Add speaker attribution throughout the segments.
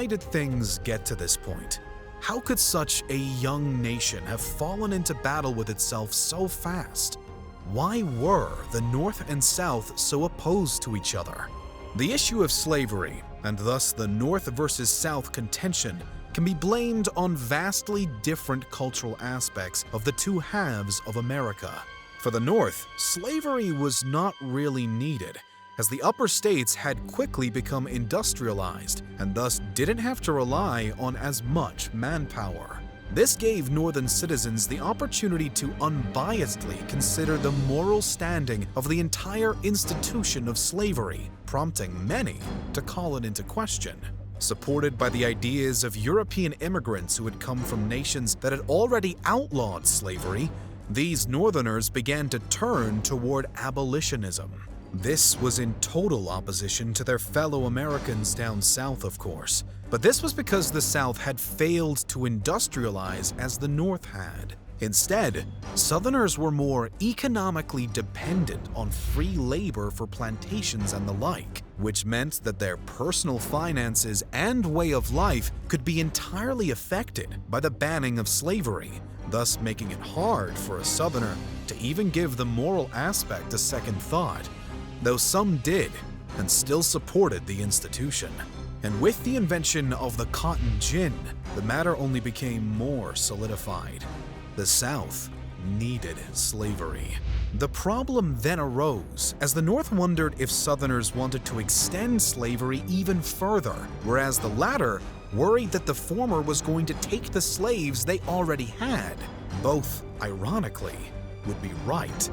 Speaker 1: why did things get to this point? How could such a young nation have fallen into battle with itself so fast? Why were the North and South so opposed to each other? The issue of slavery, and thus the North versus South contention, can be blamed on vastly different cultural aspects of the two halves of America. For the North, slavery was not really needed, as the upper states had quickly become industrialized and thus didn't have to rely on as much manpower. This gave Northern citizens the opportunity to unbiasedly consider the moral standing of the entire institution of slavery, prompting many to call it into question. Supported by the ideas of European immigrants who had come from nations that had already outlawed slavery, these Northerners began to turn toward abolitionism. This was in total opposition to their fellow Americans down south, of course, but this was because the South had failed to industrialize as the North had. Instead, Southerners were more economically dependent on free labor for plantations and the like, which meant that their personal finances and way of life could be entirely affected by the banning of slavery, thus making it hard for a Southerner to even give the moral aspect a second thought, though some did and still supported the institution. And with the invention of the cotton gin, the matter only became more solidified. The South needed slavery. The problem then arose as the North wondered if Southerners wanted to extend slavery even further, whereas the latter worried that the former was going to take the slaves they already had. Both, ironically, would be right.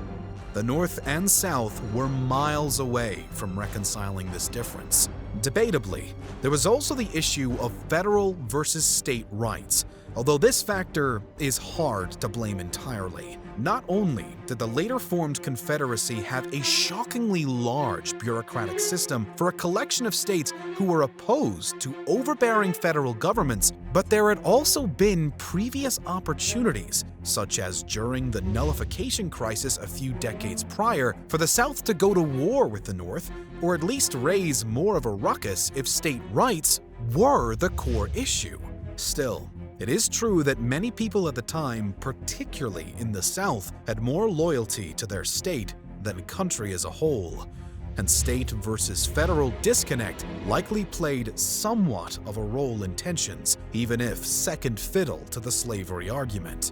Speaker 1: The North and South were miles away from reconciling this difference. Debatably, there was also the issue of federal versus state rights, although this factor is hard to blame entirely. Not only did the later formed Confederacy have a shockingly large bureaucratic system for a collection of states who were opposed to overbearing federal governments, but there had also been previous opportunities, such as during the Nullification Crisis a few decades prior, for the South to go to war with the North, or at least raise more of a ruckus if state rights were the core issue. Still, it is true that many people at the time, particularly in the South, had more loyalty to their state than country as a whole, and state versus federal disconnect likely played somewhat of a role in tensions, even if second fiddle to the slavery argument.